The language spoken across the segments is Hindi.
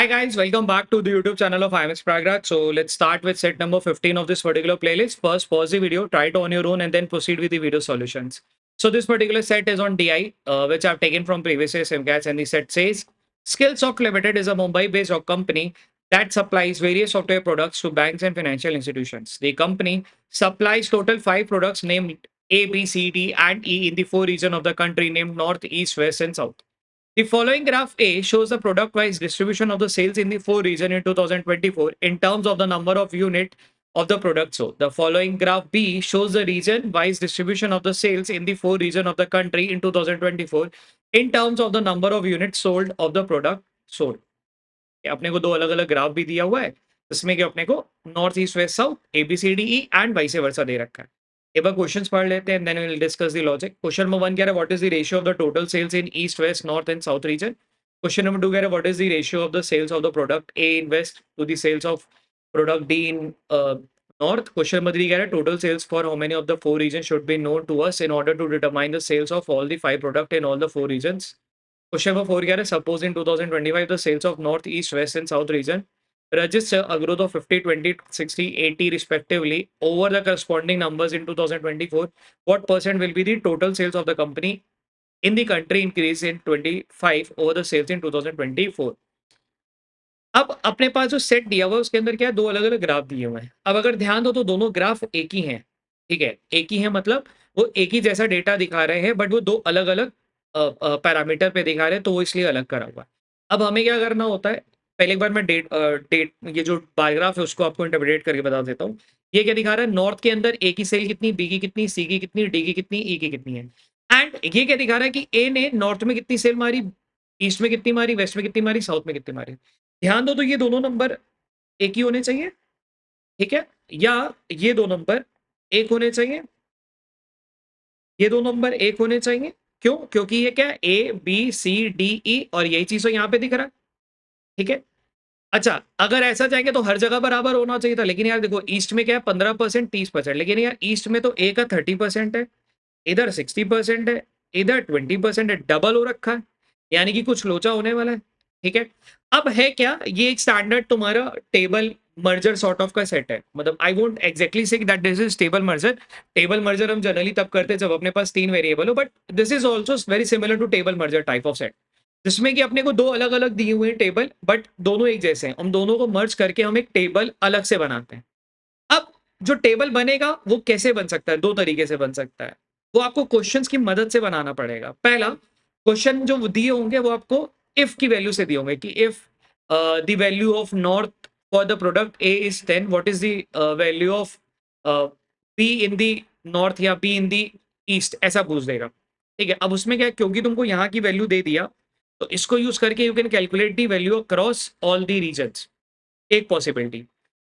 Hi guys, welcome back to the YouTube channel of IMS Pragraj. So let's start with set number 15 of this particular playlist. First, pause the video, try it on your own, and then proceed with the video solutions. So this particular set is on DI, which I've taken from previous year SimCats, and the set says Skillsoft Limited is a Mumbai-based company that supplies various software products to banks and financial institutions. The company supplies total 5 products named A, B, C, D, and E in the 4 regions of the country named North, East, West, and South. The following graph A shows the product-wise distribution of the sales in the 4 regions in 2024 in terms of the number of unit of the product sold. The following graph B shows the region-wise distribution of the sales in the 4 regions of the country in 2024 in terms of the number of units sold of the product sold. अपने को दो अलग अलग ग्राफ भी दिया हुआ है जिसमें कि अपने को north east west south ABCDE and vice versa दे रखा है. एक बार क्वेश्चंस पढ़ लेते हैं, then we will discuss the logic. Question number 1 कह रहा है what is the ratio of the total sales in east west north and south region. Question number 2 कह रहा है what is the ratio of the sales of the product A in west to the sales of product D in north. Question number 3 कह रहा है total sales for how many of the 4 regions should be known to us in order to determine the sales of all the 5 product in all the 4 regions. Question number 4 कह रहा है suppose in 2025 the sales of north, east, west and south region register a growth of 50, 20, 60, 80 respectively over the corresponding numbers in 2024. What percent will be the total sales of the company in the country increase in 25 over the sales in 2024? अब अपने पास जो सेट दिया हुआ है उसके अंदर क्या है, दो अलग अलग ग्राफ दिए हुए हैं. अब अगर ध्यान दो तो दोनों ग्राफ एक ही हैं. ठीक है, एक ही है मतलब वो एक ही जैसा डेटा दिखा रहे हैं बट वो दो अलग अलग पैरामीटर पे दिखा रहे हैं, तो वो इसलिए अलग करा हुआ है. अब हमें क्या करना होता है, पहले एक बार मैं डेट ये जो बार ग्राफ है उसको आपको इंटरप्रेट करके बता देता हूँ. ये क्या दिखा रहा है, नॉर्थ के अंदर ए की सेल कितनी, बी की कितनी, सी की कितनी, डी की कितनी, ई की कितनी है. एंड ये क्या दिखा रहा है कि ए ने नॉर्थ में कितनी सेल मारी, ईस्ट में कितनी मारी, वेस्ट में कितनी मारी, साउथ में कितनी मारी. ध्यान दो तो ये दोनों नंबर एक ही होने चाहिए. ठीक है, या ये दो नंबर एक होने चाहिए, ये दो नंबर एक होने चाहिए. क्यों? क्योंकि ये क्या है, ABCDE और यही चीज तो यहाँ पे दिख रहा है. ठीक है, अच्छा अगर ऐसा चाहेंगे तो हर जगह बराबर होना चाहिए था, लेकिन यार देखो ईस्ट में क्या है 15%, 30%, लेकिन यार ईस्ट में तो ए का 30% है, इधर 60% है, इधर 20% है, डबल हो रखा है, यानी कि कुछ लोचा होने वाला है. ठीक है, अब है क्या, ये एक स्टैंडर्ड तुम्हारा टेबल मर्जर सॉर्ट ऑफ का सेट है. मतलब I won't exactly say that this is table merger. Table merger हम जनरली तब करते हैं जब अपने पास 3 वेरिएबल हो, but this is also very similar to table merger type of set, जिसमें कि अपने को दो अलग अलग दिए हुए हैं टेबल बट दोनों एक जैसे हैं. हम दोनों को मर्ज करके हम एक टेबल अलग से बनाते हैं. अब जो टेबल बनेगा वो कैसे बन सकता है, दो तरीके से बन सकता है. वो आपको क्वेश्चंस की मदद से बनाना पड़ेगा. पहला क्वेश्चन जो दिए होंगे वो आपको इफ की वैल्यू से दिए होंगे कि if the value of north for the product A is 10, what is the value of be in the north या बी इन द ईस्ट, ऐसा पूछ देगा. ठीक है, अब उसमें क्या है, क्योंकि तुमको यहाँ की वैल्यू दे दिया तो इसको यूज करके you can calculate the value across all the regions. एक पॉसिबिलिटी.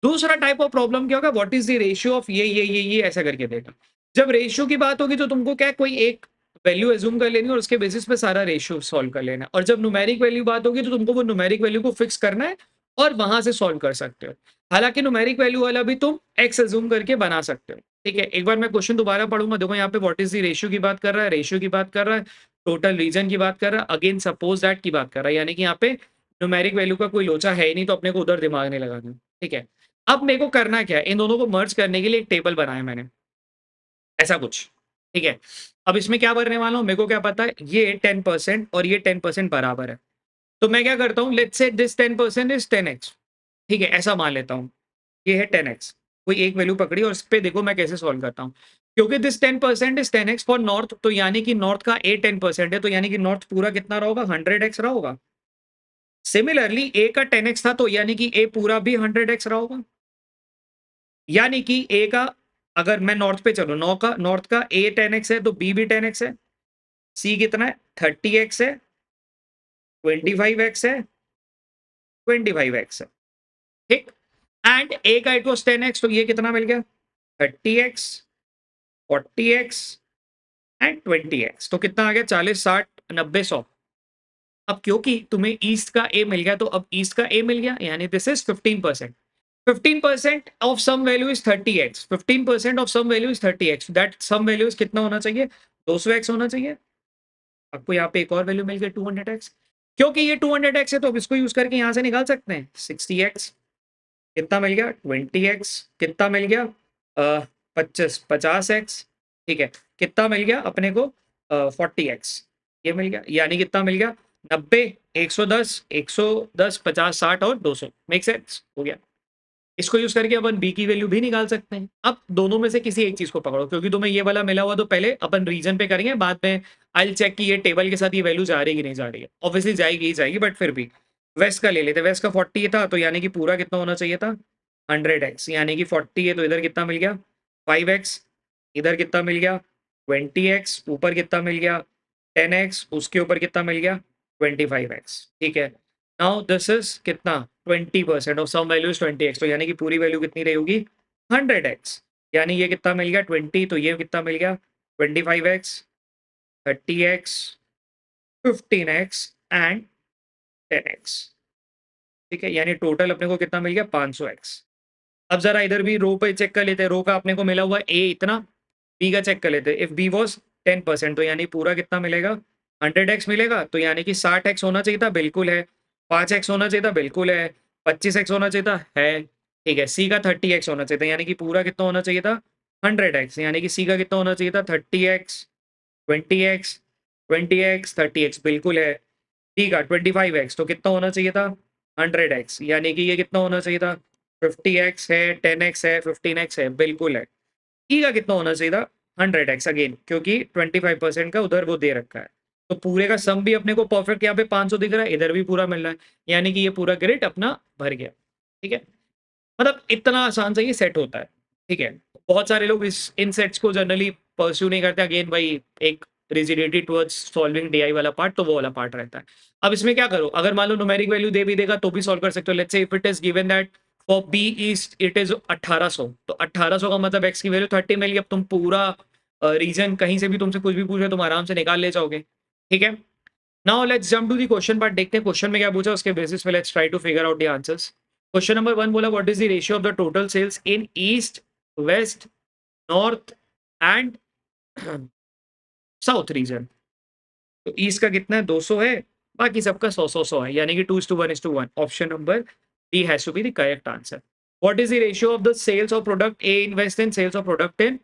दूसरा टाइप ऑफ प्रॉब्लम क्या होगा, what is the ratio of ये ऐसा करके देगा. जब रेशियो की बात होगी तो तुमको क्या है, कोई एक वैल्यू एज्यूम कर लेनी और उसके बेसिस पे सारा रेशियो सॉल्व कर लेना. और जब न्यूमेरिक वैल्यू बात होगी तो तुमको वो न्यूमेरिक वैल्यू को फिक्स करना है और वहां से सॉल्व कर सकते हो. हालांकि न्यूमेरिक वैल्यू वाला भी तुम एक्स एज्यूम करके बना सकते हो. ठीक है, एक बार मैं क्वेश्चन दोबारा पढ़ूंगा. देखो यहाँ पे व्हाट इज द रेशियो की बात कर रहा है, रेशियो की बात कर रहा है, टोटल रीजन की बात कर रहा है, अगेन सपोज दैट की बात कर रहा है, यानी कि यहाँ पे न्यूमेरिक वैल्यू का कोई लोचा है ही नहीं, तो अपने को उधर दिमाग नहीं लगाना. ठीक है, अब मेरे को करना क्या है, इन दोनों को मर्ज करने के लिए एक टेबल बनाया मैंने, ऐसा कुछ. ठीक है, अब इसमें क्या भरने वाला हूं, मेरे को क्या पता है, ये 10% और ये 10% बराबर है. तो मैं क्या करता हूँ, let's say this 10% is 10x. ठीक है, ऐसा मान लेता हूँ ये है 10x. कोई एक वैल्यू पकड़ी और इस पे देखो मैं कैसे सॉल्व करता हूँ. क्योंकि this 10% is 10x for north, तो यानी कि नॉर्थ का ए 10% है, तो यानी कि नॉर्थ पूरा कितना रहा होगा, 100x रहा होगा. सिमिलरली ए का 10x था तो यानी कि ए पूरा भी 100x रहा होगा. यानी कि ए का, अगर मैं नॉर्थ पे चलूं, नॉर्थ का ए 10x है तो बी भी 10x है, सी कितना है 30x है, 25x है, 25x है. ठीक, एंड ए का इट वॉज 10x तो ये कितना मिल गया 30x, 40x एंड 20x. तो कितना आ गया 40, 60, 90, 100. अब क्योंकि तुम्हें ईस्ट का ए मिल गया तो अब ईस्ट का ए मिल गया, यानी this is 15%. 15% of some value is 30x. 15% of some value is 30x. That some value is कितना होना चाहिए, 200x होना चाहिए. आपको यहाँ पे एक और वैल्यू मिल गई 200x. क्योंकि ये 200x है तो अब इसको यूज करके यहाँ से निकाल सकते हैं 60x, कितना मिल गया 20x, कितना मिल गया 50x, ठीक है, कितना मिल गया अपने को 40x, ये मिल गया, यानी कितना मिल गया 90, 110, 110, 50, 60 और 200, मेक सेंस हो गया। इसको यूज करके अपन बी की वैल्यू भी निकाल सकते हैं। अब दोनों में से किसी एक चीज को पकड़ो, क्योंकि तुम्हें ये वाला मिला हुआ तो पहले अपन रीजन पे करेंगे, बाद में आई विल चेक कि ये टेबल के साथ ये वैल्यू जा रही है कि नहीं जा रही है। ऑब्वियसली जाएगी ही जाएगी, बट फिर भी वेस्ट का ले लेते। वेस्ट का 40 था तो यानी कि पूरा कितना होना चाहिए था 100x, यानी कि 40 है तो इधर कितना मिल गया 5x, इधर कितना मिल गया 20x, ऊपर कितना मिल गया 10x, उसके ऊपर कितना मिल गया 25x, ठीक है। नाउ दिस इज कितना 20% of some value is 20x, तो यानी कि पूरी वैल्यू कितनी रहेगी 100x, यानी ये कितना मिल गया 20, तो ये कितना मिल गया 25x, 30x, 15x and 10x, ठीक है, यानी टोटल अपने को कितना मिल गया 500x। अब जरा इधर भी रो पे चेक कर लेते हैं, रो का अपने को मिला हुआ ए इतना, बी का चेक कर लेते हैं। इफ बी वॉज 10%, तो यानी पूरा कितना मिलेगा 100x मिलेगा, तो यानी कि 60x होना चाहिए था, बिल्कुल है। 5x होना चाहिए था, बिल्कुल है। 25x होना चाहिए था, है, ठीक है। सी का 30x होना चाहिए था, यानी कि पूरा कितना होना चाहिए था 100x, यानी कि सी का कितना होना चाहिए था 30x, 20x, 20x, 30x, बिल्कुल है। डी का 25x, तो कितना होना चाहिए था 100x, यानी कि ये कितना होना चाहिए था 50x है, 10x है, 15x है, बिल्कुल है। ई का कितना होना चाहिए था 100x अगेन, क्योंकि 25% का उधर वो दे रखा है। तो पूरे का सम भी अपने को परफेक्ट यहाँ पे 500 दिख रहा है, इधर भी पूरा मिल रहा है, यानी कि ये पूरा ग्रिड अपना भर गया, ठीक है। मतलब इतना आसान से ये सेट होता है, ठीक है। बहुत सारे लोग इस इन सेट्स को जनरली परस्यू नहीं करते, अगेन भाई एक रिजिडिटी टुवर्ड्स सॉल्विंग डीआई वाला पार्ट, तो वो वाला पार्ट रहता है। अब इसमें क्या करो, अगर मान लो न्यूमेरिक वैल्यू दे भी देगा तो भी सॉल्व कर सकते हो। Let's say if it is given that for B east it is 1800, तो 1800 का मतलब एक्स की वैल्यू 30 मिल गई। अब तुम पूरा रीजन कहीं से भी तुमसे कुछ भी पूछे तुम आराम से निकाल ले जाओगे, ठीक है। Now let's jump to the question part, देखते हैं क्वेश्चन में क्या पूछा, उसके बेसिस पे let's try to figure out the answers. Question number 1 बोला what is the ratio of the total sales in east, west, north and south region. तो ईस्ट का कितना है 200 है, बाकी सबका 100 है, यानी कि 2:1:1। Option number D has to be the correct answer. What is the ratio of the sales of product A in west and sales of product in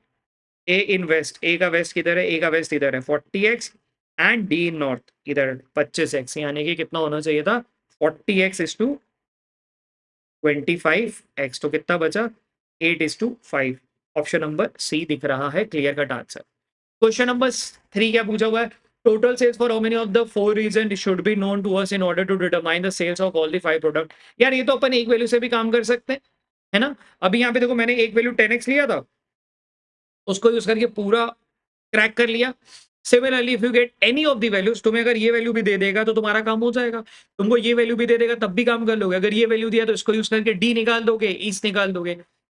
A in west. A का वेस्ट किधर है, ए का वेस्ट इधर है 40x, and D in north इधर 25x, यानी कि कितना होना चाहिए था 40x इज टू 25x, तो कितना बचा 8:5। ऑप्शन नंबर सी दिख रहा है clear cut answer. Question number 3 क्या पूछा हुआ है, total sales for how many of the four region should be known to us in order to determine the sales of all the 5 product. यार ये तो अपन एक वैल्यू से भी काम कर सकते हैं, है ना। अभी यहाँ पे देखो मैंने एक वैल्यू 10x लिया था, उसको यूज करके पूरा क्रैक कर लिया। Similarly if you get any of the values, तुम्हें अगर ये वैल्यू भी दे देगा तो तुम्हारा काम हो जाएगा। तुमको ये वैल्यू भी दे देगा तब भी काम कर लोगे। अगर ये वैल्यू दिया तो इसको यूज करके डी निकाल दोगे, ईस्ट निकाल दोगे,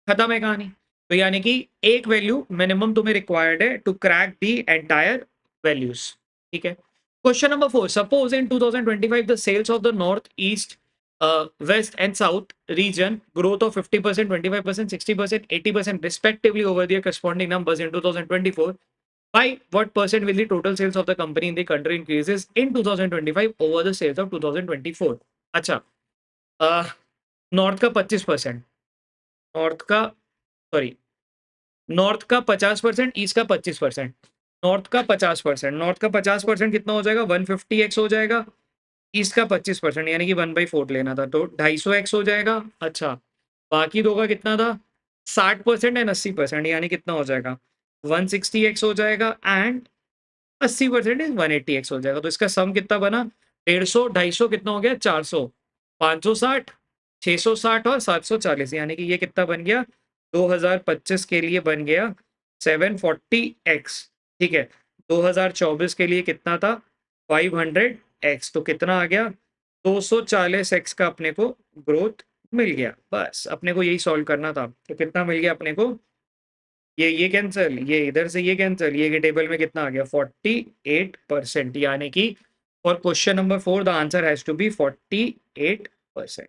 खत्म है कहानी। तो यानी कि एक वैल्यू मिनिमम तुम्हें रिक्वायर्ड है to crack the entire values, ठीक है। Question number 4, suppose in 2025 the sales of the north, east, west and south region growth of 50%, 25%, 60%, 80% respectively over their corresponding numbers in 2024. By what percent will the total sales of the company in the country increases in 2025 over the sales of 2024? अच्छा, नॉर्थ का 25%, नॉर्थ का सॉरी नॉर्थ का 50%, ईस्ट का 25%। नॉर्थ का 50%, नॉर्थ का 50% कितना हो जाएगा 150x हो जाएगा। ईस्ट का 25% यानी कि 1/4 लेना था तो 250x हो जाएगा। अच्छा, बाकी दो का कितना था 60% एंड 80%, यानी कितना हो जाएगा 160x हो जाएगा, एंड 80% इज 180x हो जाएगा। तो इसका सम कितना बना 150, 250 कितना हो गया 400, 560, 660 और 740, यानी कि ये कितना बन गया 2025 के लिए बन गया 740x, ठीक है। 2024 के लिए कितना था 500x, तो कितना आ गया 240x का अपने को ग्रोथ मिल गया। बस अपने को यही सॉल्व करना था। तो कितना मिल गया अपने को, ये कैंसिल, ये इधर से ये कैंसिल, ये के टेबल में कितना आ गया 48%, यानी कि for question number 4 the answer has to be 48%,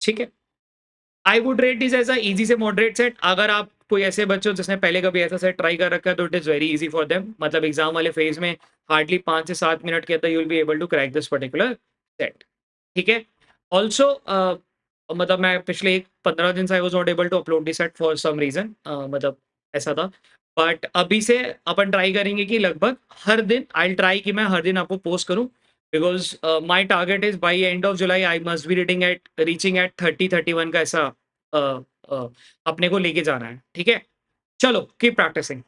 ठीक है। I would rate this as a easy से मॉडरेट सेट। अगर आप कोई ऐसे बच्चे हो जिसने पहले कभी ऐसा सेट ट्राई कर रखा है तो it is very easy for them, मतलब एग्ज़ाम वाले फ़ेज़ में हार्डली 5 से 7 मिनट के अंदर you will be able to crack this particular set, ठीक है? ऑल्सो मतलब मैं पिछले 15 दिन से I was not able to upload this set for some reason, मतलब ऐसा था। बट अभी से अपन ट्राई करेंगे कि लगभग हर दिन आई विल ट्राई कि मैं हर दिन आपको पोस्ट करूँ, because my target is by end of July I must be reaching at 30-31 का ऐसा अ, अपने को लेके जाना है, ठीक है? चलो कीप प्रैक्टिसिंग।